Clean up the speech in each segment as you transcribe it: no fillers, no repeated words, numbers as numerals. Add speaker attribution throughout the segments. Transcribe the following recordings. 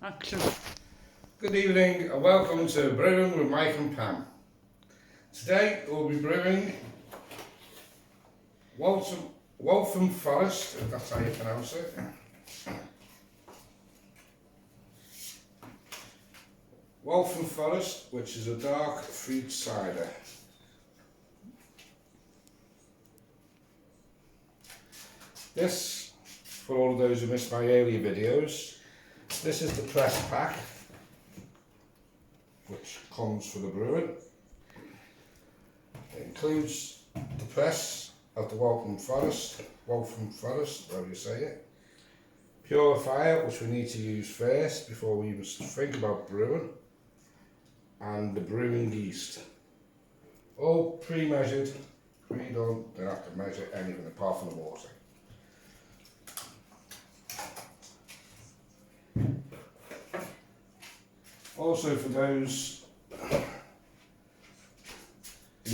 Speaker 1: Action.
Speaker 2: Good evening and welcome to Brewing with Mike and Pam. Today we'll be brewing Waltham Forest, if that's how you pronounce it. Waltham Forest, which is a dark fruit cider. This, for all of those who missed my earlier videos, this is the press pack, which comes for the brewing. It includes the press of the Waltham Forest, whatever you say it. Purifier, which we need to use first before we even think about brewing. And the brewing yeast. All pre-measured, pre-done, don't have to measure anything apart from the water. Also, for those who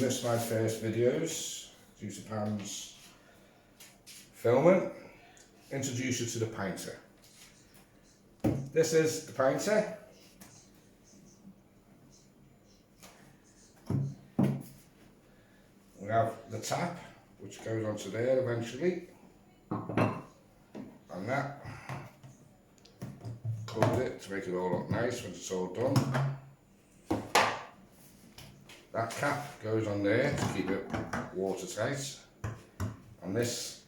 Speaker 2: missed my first videos due to Pam's filming, introduce you to the pinter. This is the pinter. We have the tap, which goes onto there eventually, and that covers it to make it all look nice when it's all done. That cap goes on there to keep it watertight, and this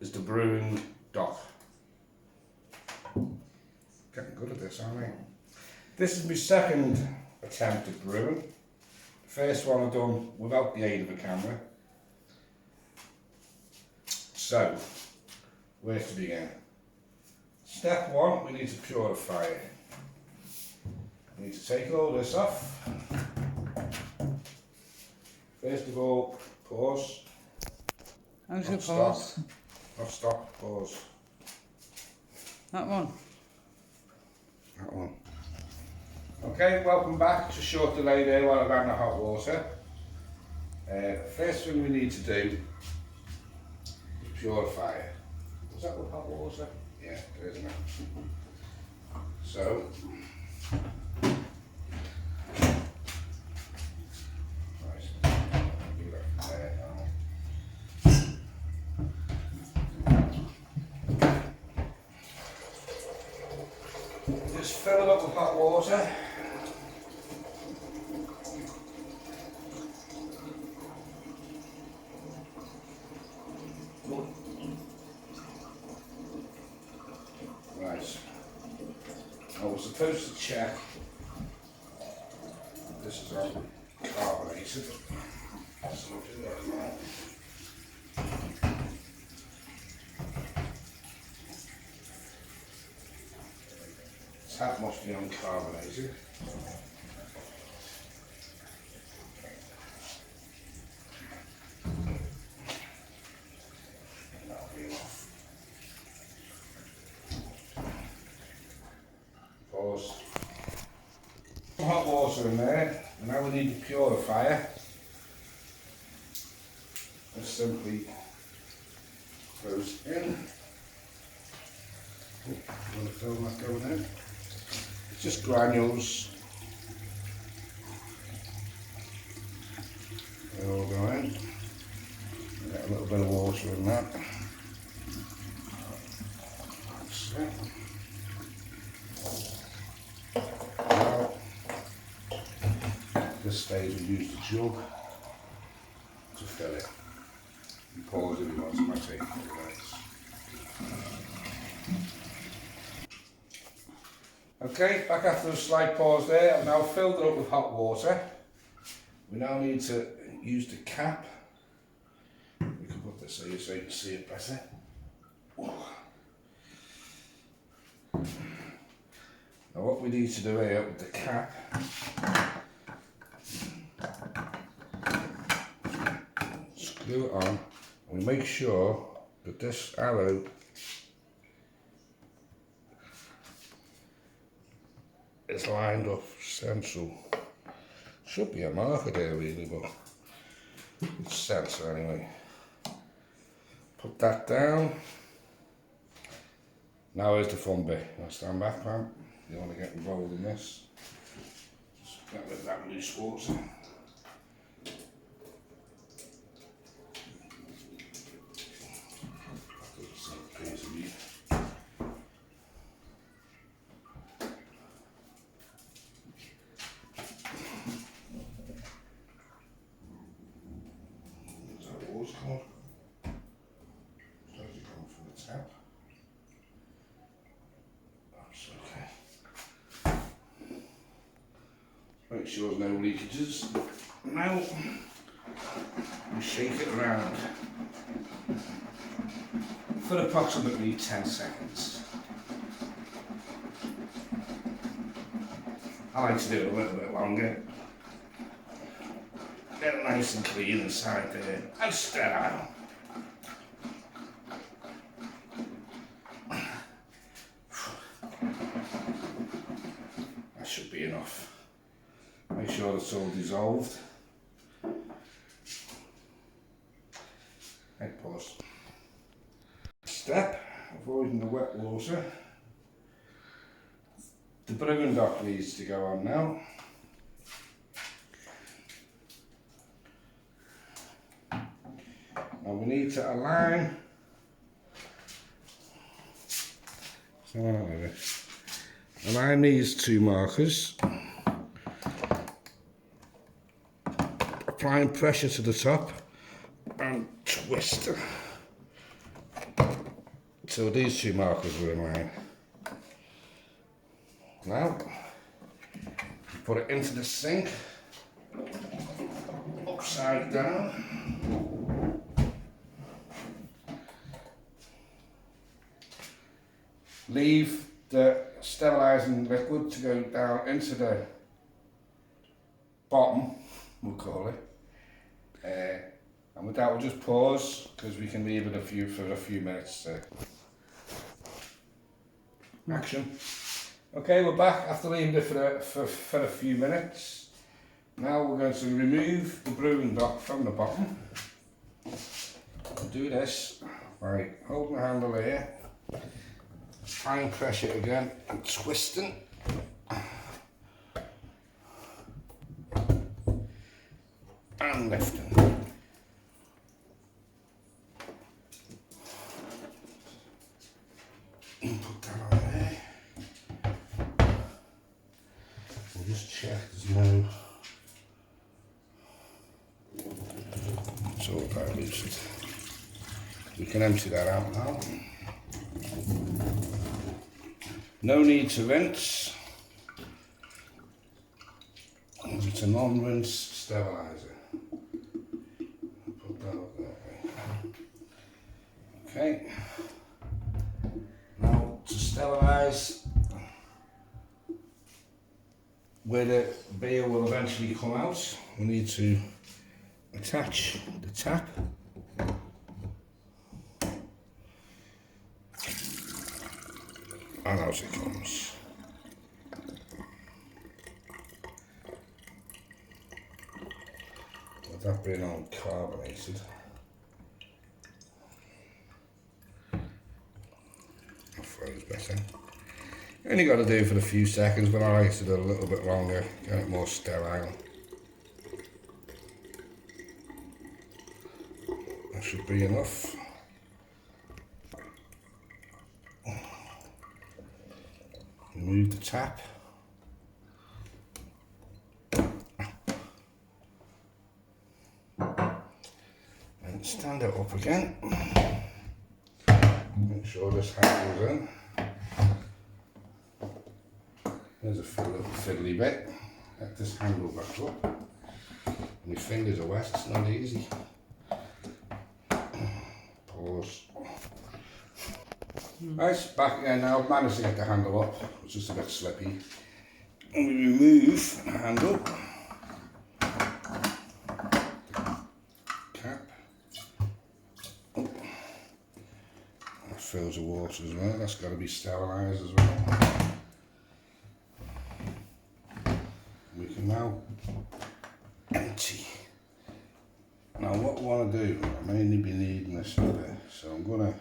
Speaker 2: is the brewing dock. Getting good at this, aren't I? This is my second attempt at brewing. The first one I've done without the aid of a camera. So, where to begin? Step one, we need to purify it. We need to take all this off. First of all, pause.
Speaker 1: How's your pause?
Speaker 2: Not stop, pause.
Speaker 1: That one.
Speaker 2: That one. Okay, welcome back. Just short delay there while I ran the hot water. First thing we need to do is purify it. Is that with hot water? Yeah, it is, isn't it? So, right, do that from there now. Just fill it up with hot water. Right. I was supposed to check. This is all carbonated. So we'll do that now. Tap must be uncarbonated. That'll be enough. Pause. Hot water in there, and now we need the purifier. Just simply goes in. Oh, I'm going to film that going in. It's just granules. They all go in. Get a little bit of water in that. That's it. Now, at this stage we use the jug to fill it. You pause if you want to take Okay, back after a slight pause there, I've now filled it up with hot water. We now need to use the cap. We can put this here so you can see it better. Now what we need to do here with the cap, screw it on, and we make sure that this arrow is lined up central. Should be a marker there really, but it's central anyway. Put that down. Now is the fun bit. Now stand back, Pam. You don't want to get involved in this. Just get rid of that loose water. Piece of meat. Is that what it's called? Does it come from the tap? That's okay. Make sure there's no leakages. Now we shake it around for approximately 10 seconds. I like to do it a little bit longer. Get it nice and clean inside there and sterile. That should be enough. Make sure it's all dissolved. Right, pause. Step, avoiding the wet water. The brewing dock needs to go on now. And we need to align. Align these two markers. Applying pressure to the top and twist. So these two markers were in line. Now, put it into the sink, upside down. Leave the sterilising liquid to go down into the bottom, we'll call it. And with that we'll just pause, because we can leave it for a few minutes. Action. Okay, we're back after leaving it for a few minutes. Now we're going to remove the brewing dock from the bottom. We'll do this by holding the handle here, applying pressure again and twisting. And lifting. Put that on there. We'll just check there's no. It's all diluted. We can empty that out now. No need to rinse. It's a non-rinse sterilizer. Put that up there. Okay. Now to sterilise where the beer will eventually come out, we need to attach the tap. And out it comes. With that being all carbonated, that flows better. Only got to do it for a few seconds, but I like to do it a little bit longer, get it more sterile. That should be enough. Remove the tap. And stand it up again. Make sure this handle's in. There's a little fiddly bit. Get this handle back up. My fingers are wet, it's not easy. Pause. Right, back again now. I've managed to get the handle up. It's just a bit slippy. And we remove the handle. Cap. Oh. That fills the water as well. That's got to be sterilised as well. We can now empty. Now what I want to do, I mainly be needing this a bit, so I'm going to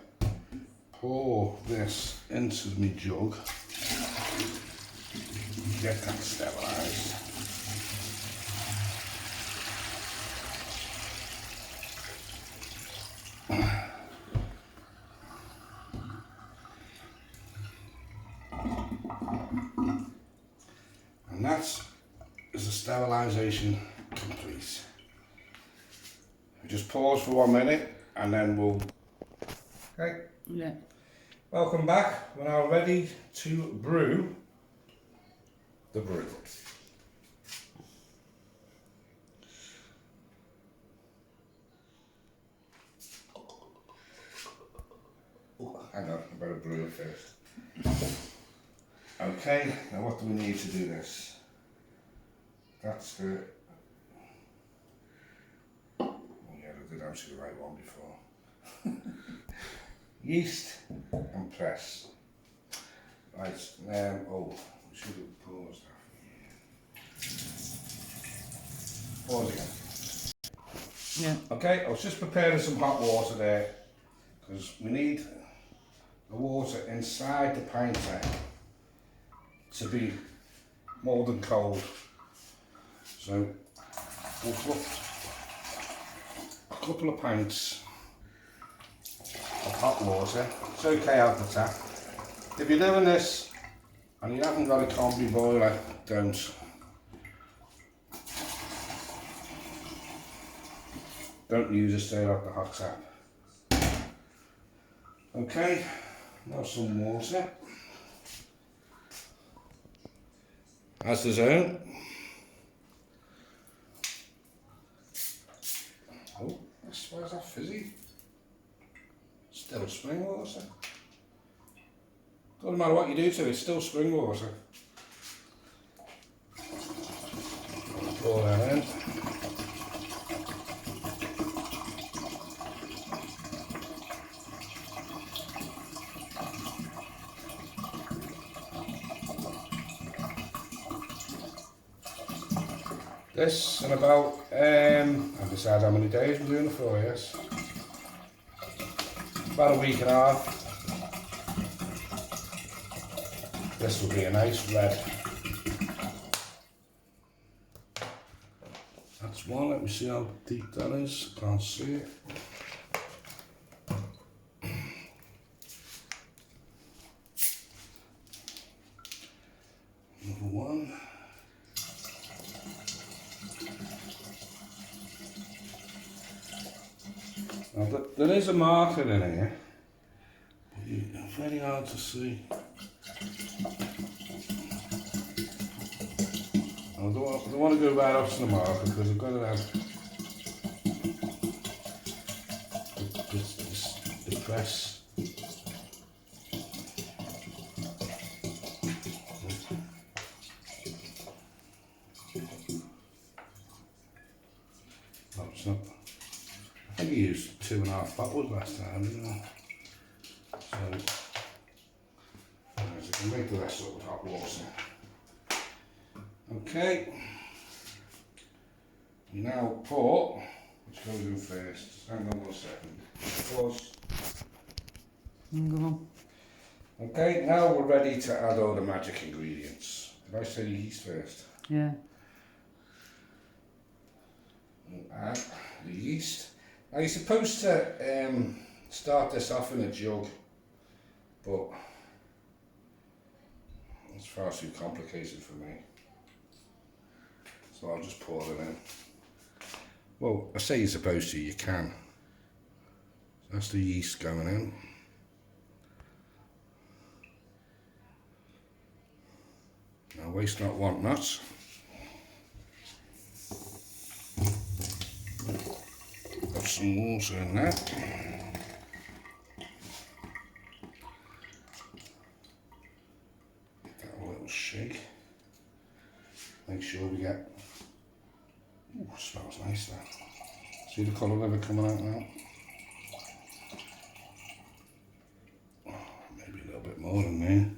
Speaker 2: pour this into my jug. get that sterilised. And that is the sterilisation complete. We just pause for 1 minute and then we'll... Okay.
Speaker 1: Yeah.
Speaker 2: Welcome back. We're now ready to brew the brew. Oh, hang on, I better brew it first. Okay, now what do we need to do this? That's the... Oh yeah, I did answer the right one before. Yeast and press. Right, oh, we should have paused that. Pause again.
Speaker 1: Yeah.
Speaker 2: Okay, I was just preparing some hot water there because we need the water inside the pinter to be more than cold. So we'll put a couple of pints of hot water. It's okay out the tap. If you're doing this and you haven't got a combi boiler, don't. Don't use it straight out the hot tap. Okay, now some water. As the zone. Oh, why is that fizzy? Still spring water. Doesn't matter what you do to it, it's still spring water. Pour that in. This in about, I've decided how many days we're doing it for, yes. About a week and a half. This will be a nice red. That's one, let me see how deep that is, can't see it. Another one. Now, there is a marker in here, but it's very hard to see. I don't want to go right up to the marker because I've got to have the press. No, it's not. I think you used 2.5 bottles last time, didn't I? So, I can make the rest up with hot water. Okay. You now pour, which goes in first. Hang on 1 second. Pause.
Speaker 1: Go on.
Speaker 2: Okay, now we're ready to add all the magic ingredients. Did I say the yeast first?
Speaker 1: Yeah.
Speaker 2: We'll add the yeast. Now you're supposed to start this off in a jug, but it's far too complicated for me. So I'll just pour it in. Well, I say you're supposed to, you can. That's the yeast going in. Now waste not, want not. Put some water in there. Give that a little shake. Make sure we get... Ooh, smells nice there. See the colour of it coming out now? Oh, maybe a little bit more than me.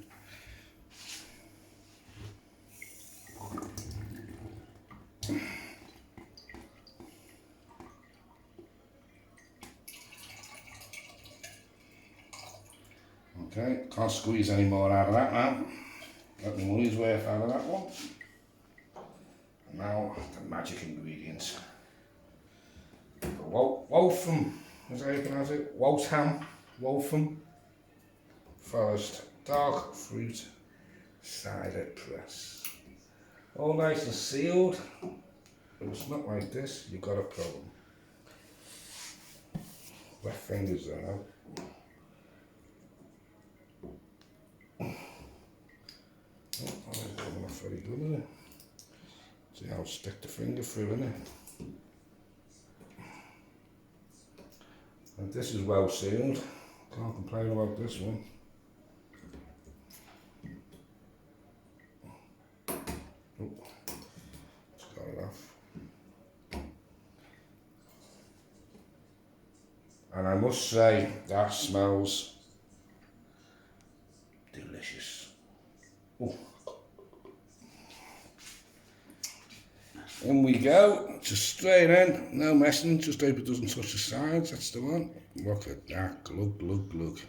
Speaker 2: Okay, can't squeeze any more out of that now. Got my money's worth out of that one. And now the magic ingredients. Waltham, as I pronounce it, Waltham Forest dark fruit cider press. All nice and sealed. If it's not like this, you've got a problem. Wet fingers there now. Oh, it's coming off very good, isn't it? See how I'll stick the finger through, innit? And this is well sealed. Can't complain about this one. Oh, just got it off. And I must say, that smells delicious. Oh. In we go, just straight in, no messing, just hope it doesn't touch the sides, that's the one. Look at that, look.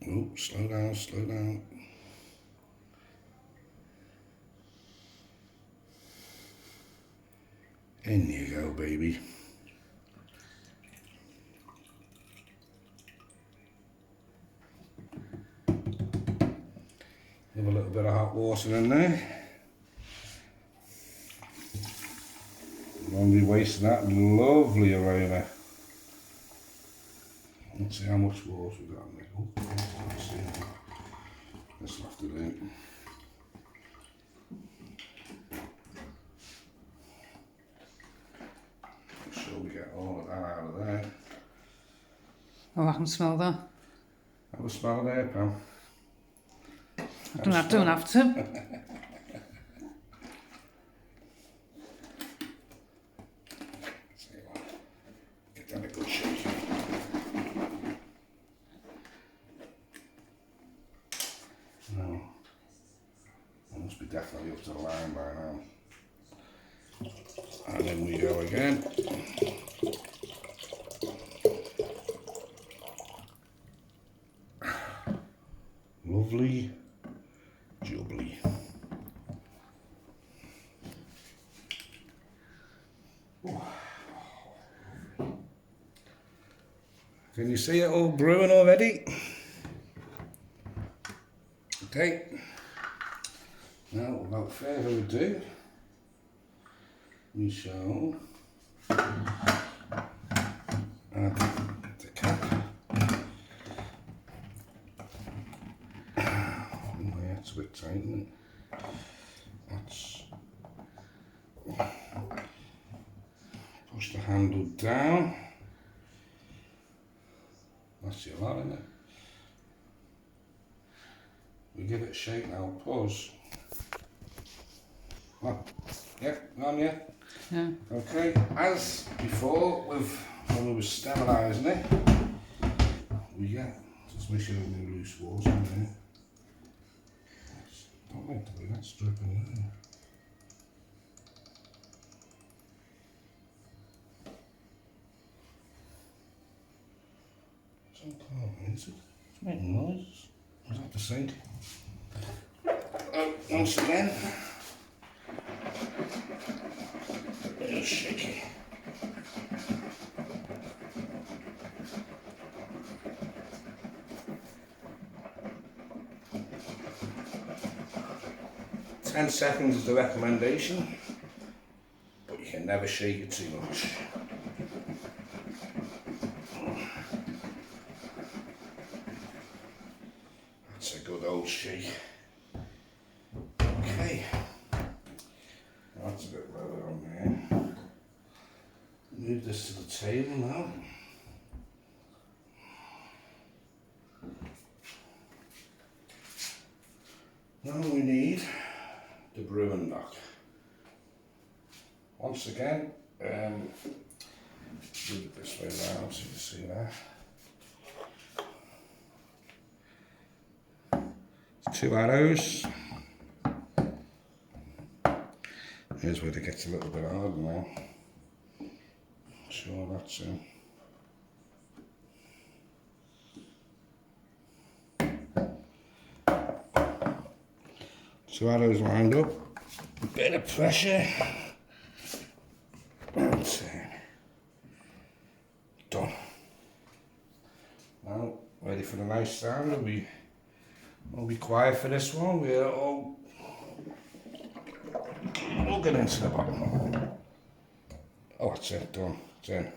Speaker 2: Oh, slow down. In you go, baby. Have a little bit of hot water in there. Won't be wasting that lovely aroma. Let's see how much water we've got in there. Oh, let's see. Let's have to do. Make sure we get all of that out of there.
Speaker 1: Oh, I can smell that.
Speaker 2: Have a smell there, pal.
Speaker 1: Don't have to.
Speaker 2: Get that a good shake. No. That must be definitely up to the line by now. And in we go again. Lovely. Jubbly. Can you see it all brewing already? Okay. Now, without further ado, we shall add the cap. Yeah, it's a bit tight, isn't it? Let's push the handle down. That's your lot, isn't it? We give it a shake now, pause. Oh, yeah, on yeah.
Speaker 1: Yeah.
Speaker 2: Okay, as before, when we were sterilising it, we get, just make sure there's no loose water in there. Don't like the way that's dripping there. It's not calm, is it? It's making noises. Is that the sink? Oh, once again. Just shake it. "10 seconds is the recommendation, but you can never shake it too much. That's a good old shake. Okay, that's a bit lower on there. Move this to the table now. Now we need the brewing knock. Once again, move it this way around so you can see that. 2 arrows. Here's where it gets a little bit harder now. Sure, that's Cider's lined up. A bit of pressure. And turn. Done. Now, ready for the nice sound. We'll be quiet for this one. We're all get into the bottom. Oh, that's it, done. It's in.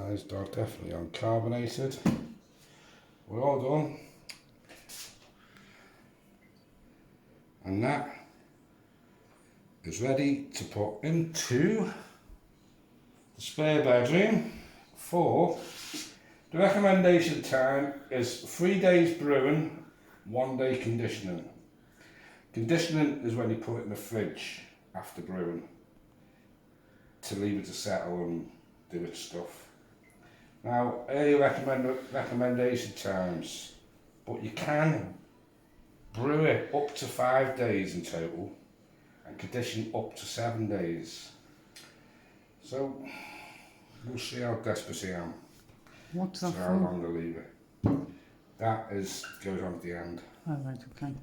Speaker 2: This dog definitely uncarbonated. We're all done. And that is ready to put into the spare bedroom for the recommendation time is 3 days brewing, 1 day conditioning. Conditioning is when you put it in the fridge after brewing to leave it to settle and do its stuff. Now, early recommendation times, but you can brew it up to 5 days in total and condition up to 7 days. So, we'll see how desperate I am.
Speaker 1: What's that
Speaker 2: so
Speaker 1: for?
Speaker 2: how long to leave it. That goes on at the end.
Speaker 1: Oh, right, okay.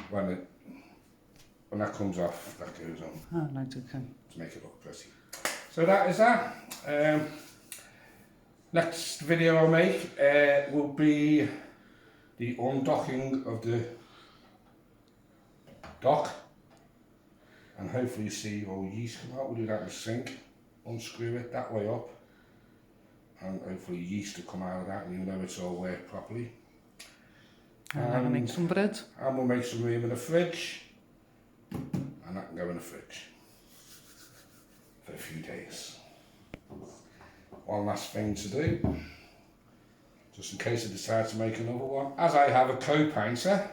Speaker 2: When that comes off, that goes on.
Speaker 1: Oh, right, okay.
Speaker 2: To make it look pretty. So that is that. Next video I'll make will be the undocking of the dock, and hopefully you see all yeast come out. We'll do that in the sink, unscrew it that way up, and hopefully yeast will come out of that and you know it's all worked properly.
Speaker 1: And I'm going to make some bread.
Speaker 2: And we'll make some room in the fridge, and that can go in the fridge for a few days. One last thing to do, just in case I decide to make another one, as I have a co-pinter.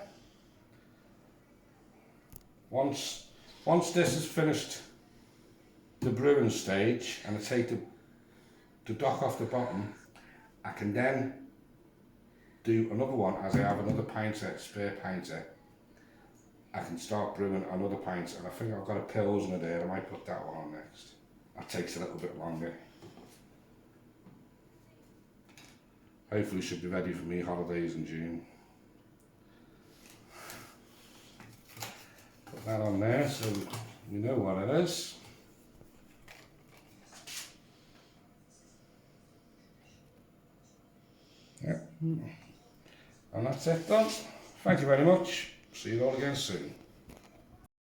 Speaker 2: Once this is finished the brewing stage and I take the dock off the bottom, I can then do another one as I have another pinter, spare pinter. I can start brewing another pint, and I think I've got a Pilsner there. I might put that one on next. That takes a little bit longer. Hopefully should be ready for me holidays in June. Put that on there so we know what it is. Yeah. And that's it done. Thank you very much. See you all again soon.